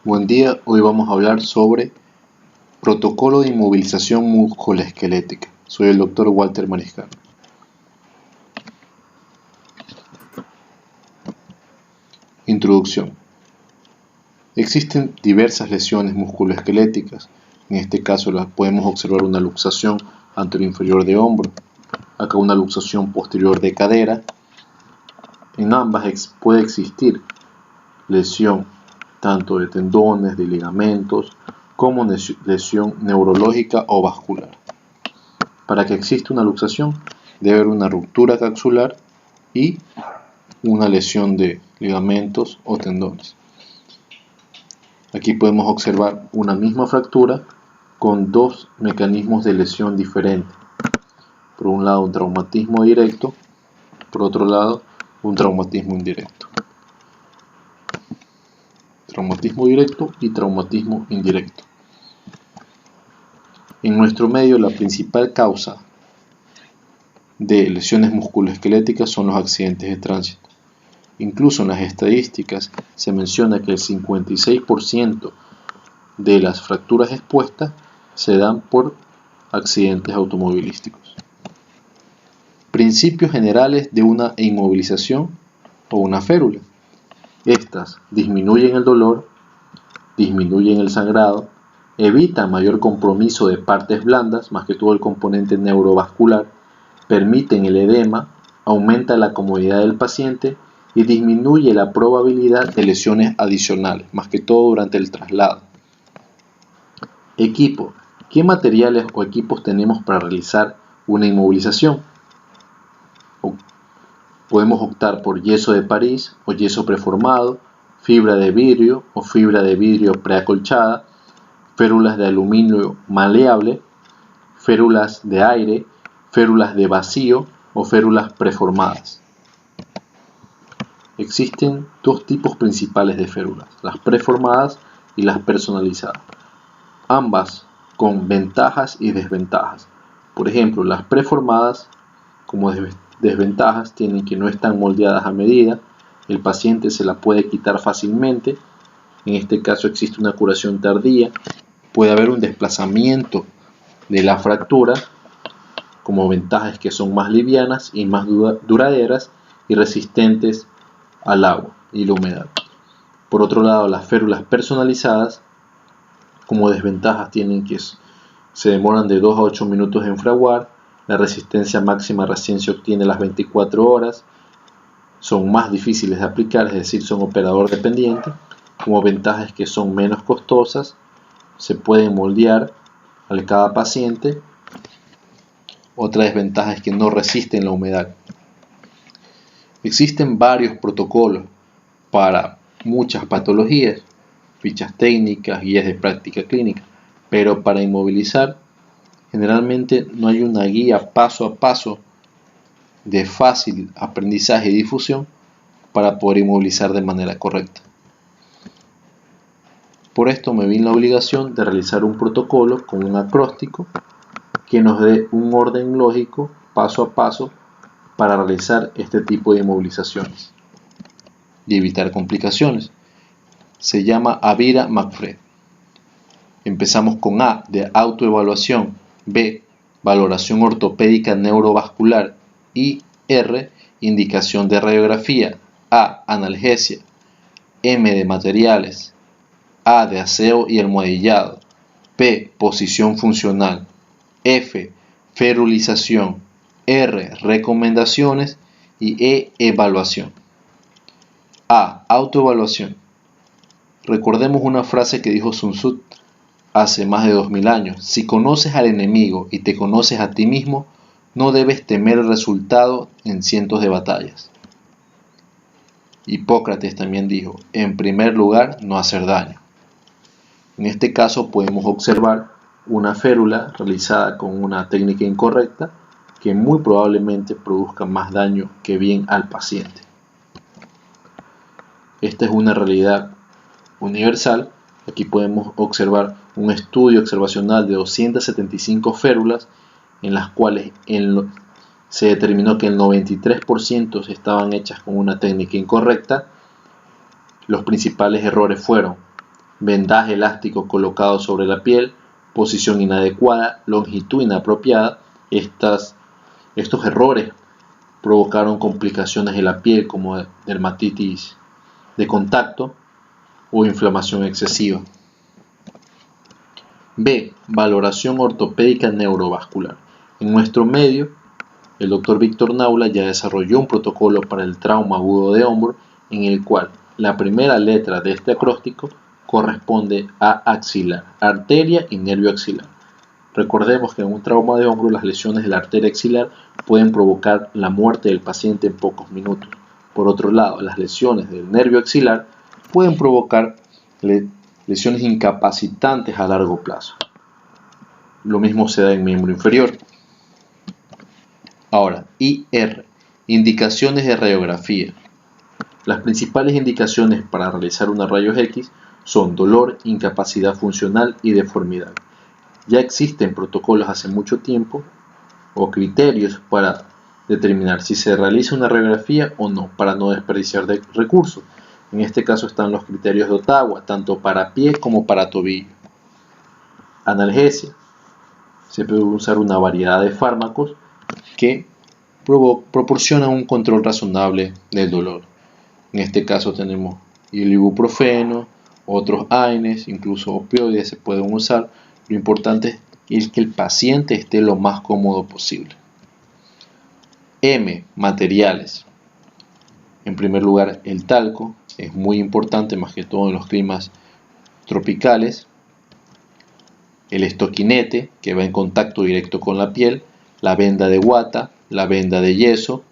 Buen día, hoy vamos a hablar sobre protocolo de inmovilización musculoesquelética. Soy el doctor Walter Mariscal. Introducción. Existen diversas lesiones musculoesqueléticas. En este caso podemos observar una luxación anteroinferior de hombro, acá una luxación posterior de cadera. En ambas puede existir lesión tanto de tendones, de ligamentos, como lesión neurológica o vascular. Para que exista una luxación debe haber una ruptura capsular y una lesión de ligamentos o tendones. Aquí podemos observar una misma fractura con dos mecanismos de lesión diferentes. Por un lado un traumatismo directo, por otro lado un traumatismo indirecto. Traumatismo directo y traumatismo indirecto. En nuestro medio, la principal causa de lesiones musculoesqueléticas son los accidentes de tránsito. Incluso en las estadísticas se menciona que el 56% de las fracturas expuestas se dan por accidentes automovilísticos. Principios generales de una inmovilización o una férula. Estas disminuyen el dolor, disminuyen el sangrado, evitan mayor compromiso de partes blandas, más que todo el componente neurovascular, permiten el edema, aumenta la comodidad del paciente y disminuye la probabilidad de lesiones adicionales, más que todo durante el traslado. Equipo. ¿Qué materiales o equipos tenemos para realizar una inmovilización? Podemos optar por yeso de París o yeso preformado, fibra de vidrio o fibra de vidrio preacolchada, férulas de aluminio maleable, férulas de aire, férulas de vacío o férulas preformadas. Existen dos tipos principales de férulas, las preformadas y las personalizadas, ambas con ventajas y desventajas. Por ejemplo, las preformadas, como desventajas, tienen que no están moldeadas a medida, el paciente se la puede quitar fácilmente, en este caso existe una curación tardía, puede haber un desplazamiento de la fractura, como ventajas que son más livianas y más duraderas y resistentes al agua y la humedad. Por otro lado, las férulas personalizadas, como desventajas, tienen que se demoran de 2 a 8 minutos en fraguar, la resistencia máxima recién se obtiene a las 24 horas, son más difíciles de aplicar, es decir, son operador dependientes, como ventajas que son menos costosas, se pueden moldear a cada paciente. Otra desventaja es que no resisten la humedad. Existen varios protocolos para muchas patologías, fichas técnicas, guías de práctica clínica, pero para inmovilizar generalmente no hay una guía paso a paso de fácil aprendizaje y difusión para poder inmovilizar de manera correcta. Por esto me vi en la obligación de realizar un protocolo con un acróstico que nos dé un orden lógico paso a paso para realizar este tipo de inmovilizaciones y evitar complicaciones. Se llama Avira-McFred. Empezamos con A de autoevaluación, B valoración ortopédica neurovascular y R indicación de radiografía, A analgesia, M de materiales, A de aseo y almohadillado, P posición funcional, F ferulización, R recomendaciones y E evaluación. A autoevaluación. Recordemos una frase que dijo Sun Tzu hace más de 2000 años: si conoces al enemigo y te conoces a ti mismo, no debes temer el resultado en cientos de batallas. Hipócrates también dijo: en primer lugar, no hacer daño. En este caso podemos observar una férula realizada con una técnica incorrecta que muy probablemente produzca más daño que bien al paciente. Esta es una realidad universal. Aquí podemos observar un estudio observacional de 275 férulas en las cuales se determinó que el 93% estaban hechas con una técnica incorrecta. Los principales errores fueron vendaje elástico colocado sobre la piel, posición inadecuada, longitud inapropiada. Estos errores provocaron complicaciones en la piel como dermatitis de contacto o inflamación excesiva. B. Valoración ortopédica neurovascular. En nuestro medio, el Dr. Víctor Naula ya desarrolló un protocolo para el trauma agudo de hombro en el cual la primera letra de este acróstico corresponde a axilar, arteria y nervio axilar. Recordemos que en un trauma de hombro las lesiones de la arteria axilar pueden provocar la muerte del paciente en pocos minutos. Por otro lado, las lesiones del nervio axilar pueden provocar lesiones incapacitantes a largo plazo. Lo mismo se da en miembro inferior. Ahora, IR, indicaciones de radiografía. Las principales indicaciones para realizar una rayos X son dolor, incapacidad funcional y deformidad. Ya existen protocolos hace mucho tiempo o criterios para determinar si se realiza una radiografía o no, para no desperdiciar recursos. En este caso están los criterios de Ottawa, tanto para pie como para tobillo. Analgesia. Se puede usar una variedad de fármacos que proporcionan un control razonable del dolor. En este caso tenemos el ibuprofeno, otros AINES, incluso opioides se pueden usar. Lo importante es que el paciente esté lo más cómodo posible. M. Materiales. En primer lugar, el talco es muy importante, más que todo en los climas tropicales. El estoquinete, que va en contacto directo con la piel. La venda de guata, la venda de yeso.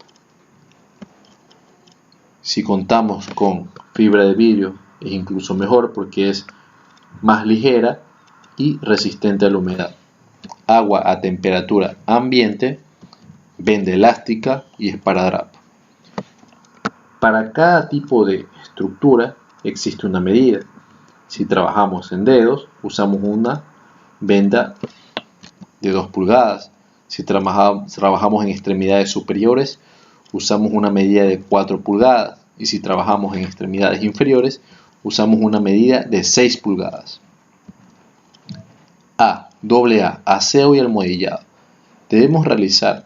Si contamos con fibra de vidrio es incluso mejor porque es más ligera y resistente a la humedad. Agua a temperatura ambiente, venda elástica y esparadrapo. Para cada tipo de estructura existe una medida. Si trabajamos en dedos, usamos una venda de 2 pulgadas. Si trabajamos en extremidades superiores, usamos una medida de 4 pulgadas. Y si trabajamos en extremidades inferiores, usamos una medida de 6 pulgadas. AA, aseo y almohadillado. Debemos realizar.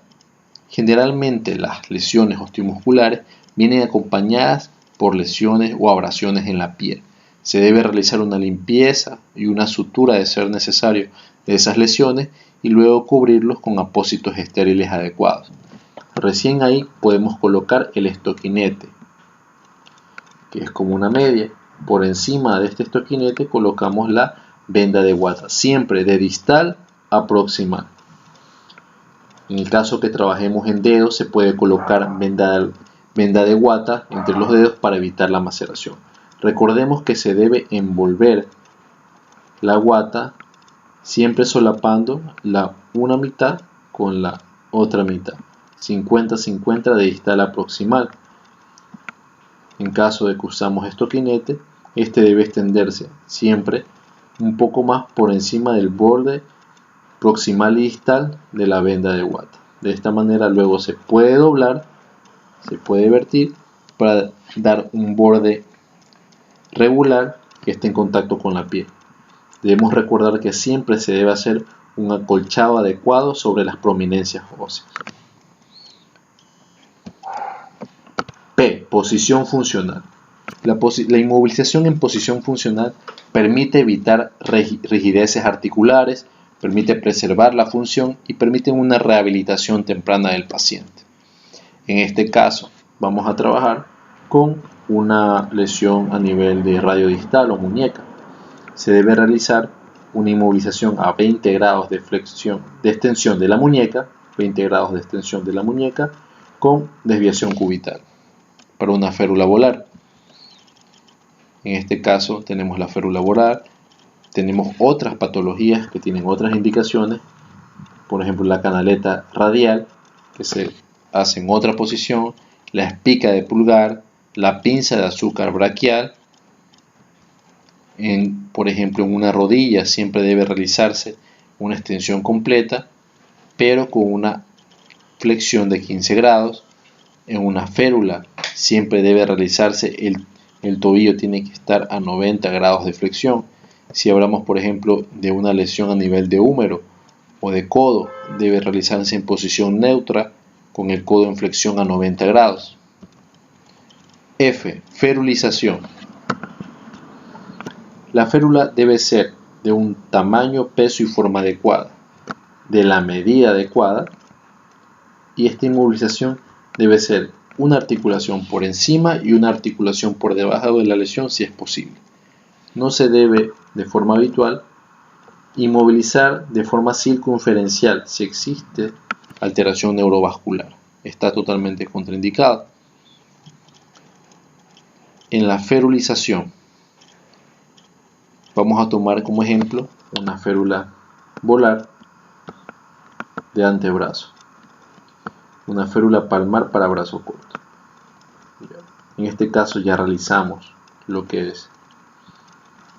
Generalmente las lesiones osteomusculares vienen acompañadas por lesiones o abrasiones en la piel. Se debe realizar una limpieza y una sutura de ser necesario de esas lesiones y luego cubrirlos con apósitos estériles adecuados. Recién ahí podemos colocar el estoquinete, que es como una media. Por encima de este estoquinete colocamos la venda de guata, siempre de distal a proximal. En el caso que trabajemos en dedos, se puede colocar venda de guata entre los dedos para evitar la maceración. Recordemos que se debe envolver la guata siempre solapando una mitad con la otra mitad, 50-50 de distal a proximal. En caso de que usamos estoquinete, este debe extenderse siempre un poco más por encima del borde proximal y distal de la venda de guata. De esta manera luego se puede doblar, se puede vertir para dar un borde regular que esté en contacto con la piel. Debemos recordar que siempre se debe hacer un acolchado adecuado sobre las prominencias óseas. P. Posición funcional. La inmovilización en posición funcional permite evitar rigideces articulares, permite preservar la función y permite una rehabilitación temprana del paciente. En este caso, vamos a trabajar con una lesión a nivel de radio distal o muñeca. Se debe realizar una inmovilización a 20 grados de extensión de la muñeca, 20 grados de extensión de la muñeca con desviación cubital para una férula volar. En este caso tenemos la férula volar, tenemos otras patologías que tienen otras indicaciones, por ejemplo la canaleta radial que se hace en otra posición, la espica de pulgar, la pinza de azúcar braquial. Por ejemplo, en una rodilla siempre debe realizarse una extensión completa, pero con una flexión de 15 grados. En una férula siempre debe realizarse el tobillo tiene que estar a 90 grados de flexión. Si hablamos, por ejemplo, de una lesión a nivel de húmero o de codo, debe realizarse en posición neutra con el codo en flexión a 90 grados. F. Ferulización. La férula debe ser de un tamaño, peso y forma adecuada, de la medida adecuada, y esta inmovilización debe ser una articulación por encima y una articulación por debajo de la lesión si es posible. No se debe, de forma habitual, inmovilizar de forma circunferencial si existe alteración neurovascular. Está totalmente contraindicado. En la ferulización, vamos a tomar como ejemplo una férula volar de antebrazo, una férula palmar para brazo corto. En este caso ya realizamos lo que es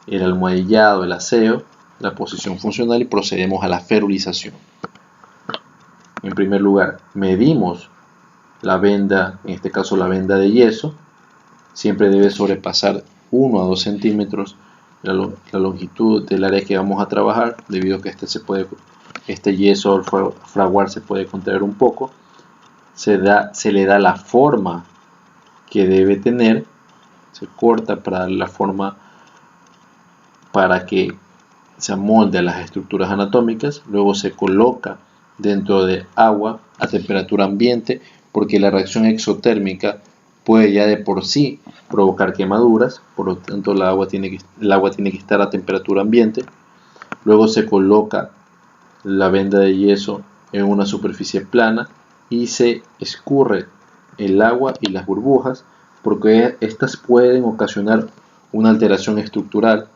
el almohadillado, el aseo, la posición funcional y procedemos a la ferulización. En primer lugar, medimos la venda, en este caso la venda de yeso. Siempre debe sobrepasar 1 a 2 centímetros la longitud del área que vamos a trabajar, debido a que este yeso al fraguar se puede contraer un poco. Se le da la forma que debe tener, se corta para dar la forma para que se amolde a las estructuras anatómicas. Luego se coloca dentro de agua a temperatura ambiente, porque la reacción exotérmica puede ya de por sí provocar quemaduras, por lo tanto el agua tiene que estar a temperatura ambiente. Luego se coloca la venda de yeso en una superficie plana y se escurre el agua y las burbujas, porque estas pueden ocasionar una alteración estructural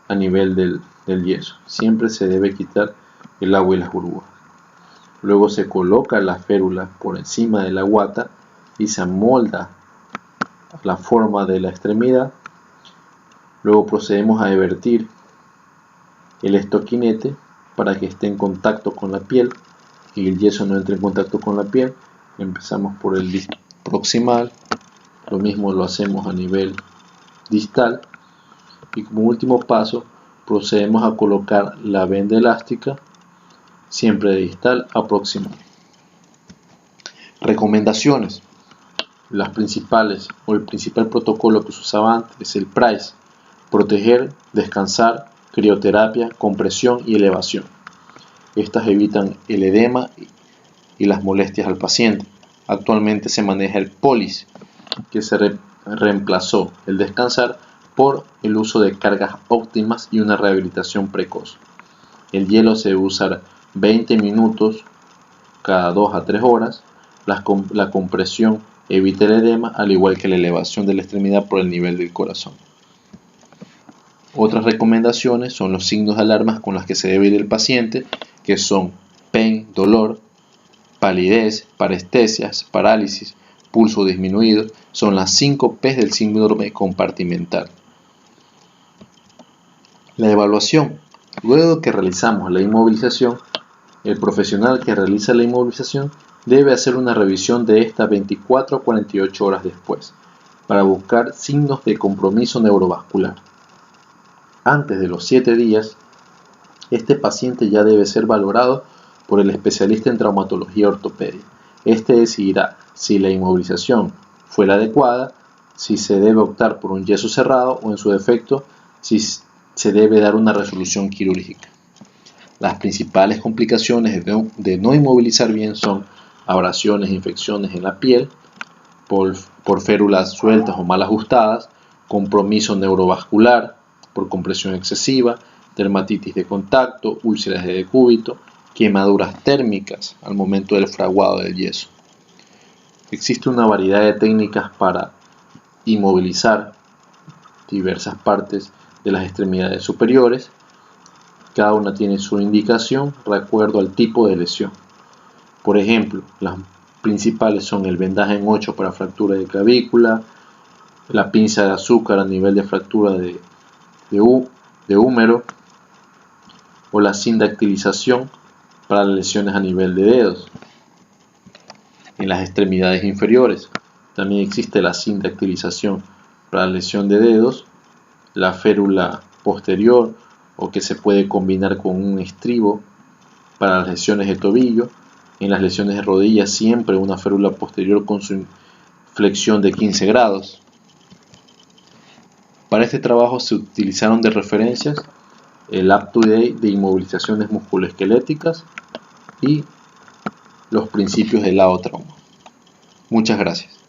a nivel del yeso. Siempre se debe quitar el agua y las burbujas. Luego se coloca la férula por encima de la guata y se amolda la forma de la extremidad. Luego procedemos a evertir el estoquinete para que esté en contacto con la piel y el yeso no entre en contacto con la piel. Empezamos por el proximal, lo mismo lo hacemos a nivel distal, y como último paso procedemos a colocar la venda elástica, siempre de distal a proximal. Recomendaciones. Las principales, o el principal protocolo que se usaba antes, es el PRICE: proteger, descansar, crioterapia, compresión y elevación. Estas evitan el edema y las molestias al paciente. Actualmente se maneja el POLIS, que se reemplazó el descansar por el uso de cargas óptimas y una rehabilitación precoz. El hielo se debe usar 20 minutos cada 2 a 3 horas. La compresión evita el edema, al igual que la elevación de la extremidad por el nivel del corazón. Otras recomendaciones son los signos de alarma con los que se debe ir el paciente, que son pain, dolor, palidez, parestesias, parálisis, pulso disminuido. Son las 5 P del síndrome compartimental. La evaluación. Luego que realizamos la inmovilización, el profesional que realiza la inmovilización debe hacer una revisión de esta 24 a 48 horas después, para buscar signos de compromiso neurovascular. Antes de los 7 días, este paciente ya debe ser valorado por el especialista en traumatología y ortopedia. Este decidirá si la inmovilización fue la adecuada, si se debe optar por un yeso cerrado o, en su defecto, si se debe dar una resolución quirúrgica. Las principales complicaciones de no inmovilizar bien son abrasiones e infecciones en la piel por férulas sueltas o mal ajustadas, compromiso neurovascular por compresión excesiva, dermatitis de contacto, úlceras de decúbito, quemaduras térmicas al momento del fraguado del yeso. Existe una variedad de técnicas para inmovilizar diversas partes de las extremidades superiores. Cada una tiene su indicación de acuerdo al tipo de lesión. Por ejemplo, las principales son el vendaje en 8 para fractura de clavícula, la pinza de azúcar a nivel de fractura de húmero, o la sindactilización para las lesiones a nivel de dedos. En las extremidades inferiores también existe la sindactilización para la lesión de dedos, la férula posterior o que se puede combinar con un estribo para las lesiones de tobillo. En las lesiones de rodilla siempre una férula posterior con su flexión de 15 grados. Para este trabajo se utilizaron de referencias el Up-to-Date de inmovilizaciones musculoesqueléticas y los principios del Lao trauma. Muchas gracias.